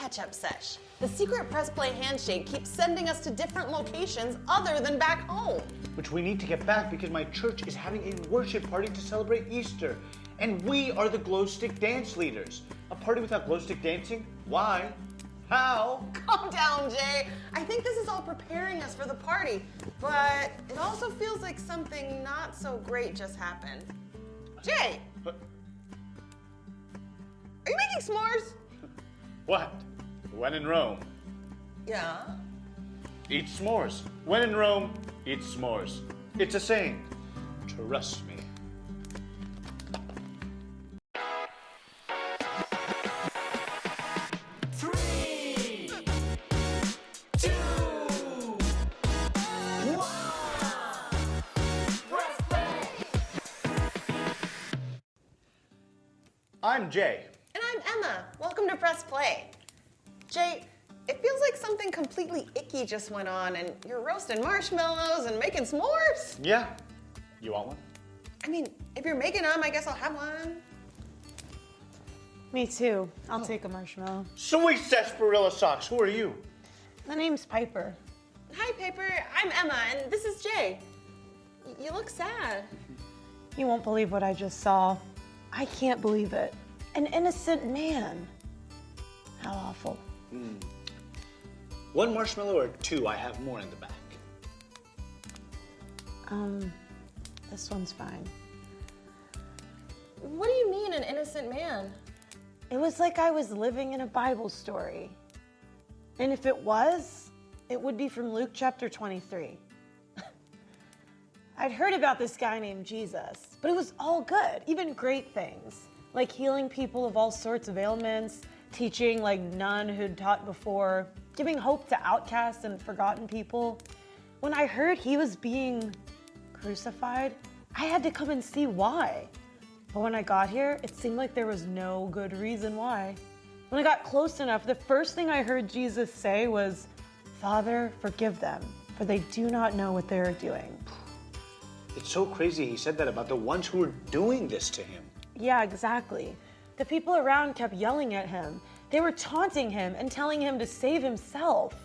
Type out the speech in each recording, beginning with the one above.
catch-up sesh. The secret Press Play handshake keeps sending us to different locations other than back home. Which we need to get back because my church is having a worship party to celebrate Easter. And we are the glow stick dance leaders. A party without glow stick dancing? Why? How? Calm down, Jay. I think this is all preparing us for the party, but it also feels like something not so great just happened. Jay! But, Are you making s'mores? what? When in Rome, Yeah. eat s'mores. When in Rome, eat s'mores. It's a saying. Trust me. I'm Jay. And I'm Emma. Welcome to Press Play. Jay, it feels like something completely icky just went on and you're roasting marshmallows and making s'mores. Yeah. You want one? I mean, if you're making them, I guess I'll have one. Me too. I'll take a marshmallow. Sweet sarsaparilla socks. Who are you? The name's Piper. Hi, Piper. I'm Emma, and this is Jay. You look sad. You won't believe what I just saw. I can't believe it. An innocent man. How awful. One marshmallow or two? I have more in the back. This one's fine. What do you mean, an innocent man? It was like I was living in a Bible story. And if it was, it would be from Luke chapter 23. I'd heard about this guy named Jesus, but it was all good, even great things, like healing people of all sorts of ailments, teaching like none who'd taught before, giving hope to outcasts and forgotten people. When I heard he was being crucified, I had to come and see why. But when I got here, it seemed like there was no good reason why. When I got close enough, the first thing I heard Jesus say was, "Father, forgive them, for they do not know what they are doing." It's so crazy he said that about the ones who were doing this to him. Yeah, exactly. The people around kept yelling at him. They were taunting him and telling him to save himself.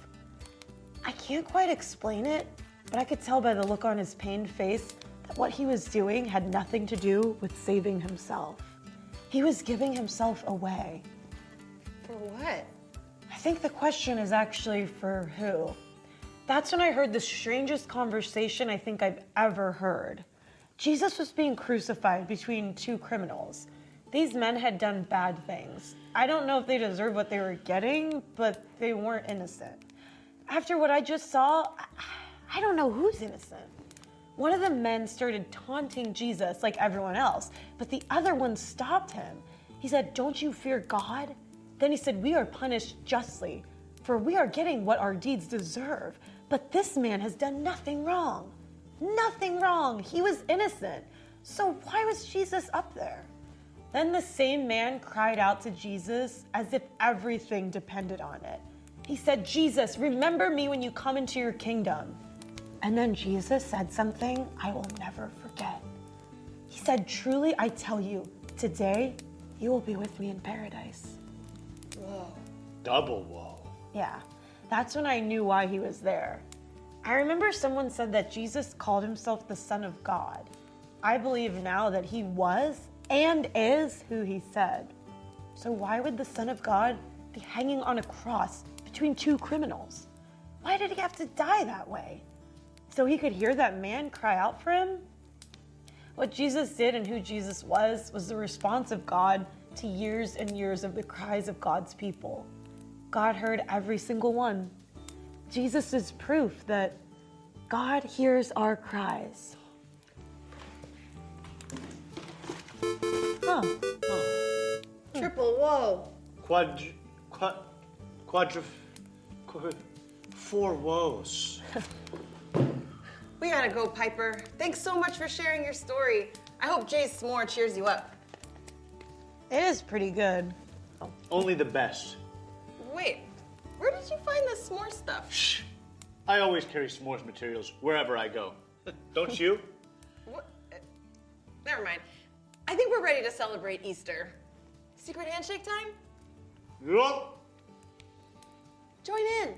I can't quite explain it, but I could tell by the look on his pained face that what he was doing had nothing to do with saving himself. He was giving himself away. For what? I think the question is actually for who. That's when I heard the strangest conversation I think I've ever heard. Jesus was being crucified between two criminals. These men had done bad things. I don't know if they deserved what they were getting, but they weren't innocent. After what I just saw, I don't know who's innocent. One of the men started taunting Jesus like everyone else, but the other one stopped him. He said, "Don't you fear God?" Then he said, "We are punished justly, for we are getting what our deeds deserve. But this man has done nothing wrong." Nothing wrong. He was innocent. So why was Jesus up there? Then the same man cried out to Jesus as if everything depended on it. He said, "Jesus, remember me when you come into your kingdom." And then Jesus said something I will never forget. He said, "Truly, I tell you, today you will be with me in paradise." Whoa. Double whoa. Yeah, that's when I knew why he was there. I remember someone said that Jesus called himself the Son of God. I believe now that he was and is who he said. So why would the Son of God be hanging on a cross between two criminals? Why did he have to die that way? So he could hear that man cry out for him? What Jesus did and who Jesus was the response of God to years and years of the cries of God's people. God heard every single one. Jesus is proof that God hears our cries. Huh. Triple whoa. Four woes. We gotta go, Piper. Thanks so much for sharing your story. I hope Jay's s'more cheers you up. It is pretty good. Only the best. Wait, where did you find the s'more stuff? Shh. I always carry s'mores materials wherever I go. Don't you? What? Never mind. I think we're ready to celebrate Easter. Secret handshake time? Yup. Join in.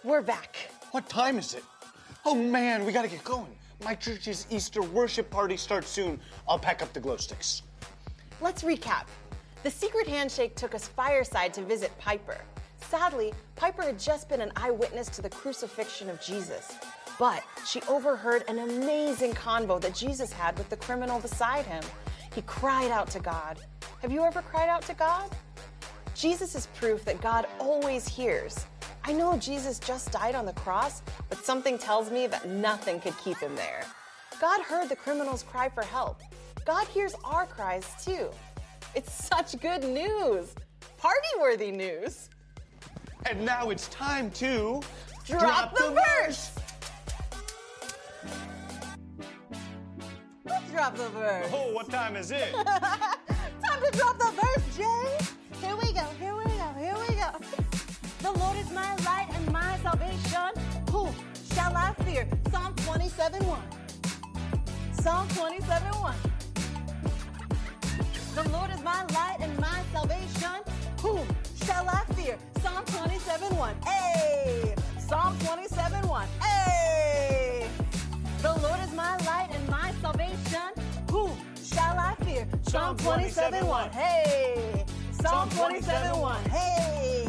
We're back. What time is it? Oh man, we gotta get going. My church's Easter worship party starts soon. I'll pack up the glow sticks. Let's recap. The secret handshake took us fireside to visit Piper. Sadly, Piper had just been an eyewitness to the crucifixion of Jesus, but she overheard an amazing convo that Jesus had with the criminal beside him. He cried out to God. Have you ever cried out to God? Jesus is proof that God always hears. I know Jesus just died on the cross, but something tells me that nothing could keep him there. God heard the criminal's cry for help. God hears our cries too. It's such good news. Party-worthy news. And now it's time to Drop the verse. Let's drop the verse. Oh, what time is it? Time to drop the verse, Jay. Here we go, here we go, here we go. The Lord is my light and my salvation. Who shall I fear? Psalm 27:1. Psalm 27:1. The Lord is my light and my salvation. Whom shall I fear? Psalm 27:1. Hey! Psalm 27:1. Hey! The Lord is my light and my salvation. Whom shall I fear? Psalm 27:1. Hey! Psalm 27:1. Hey!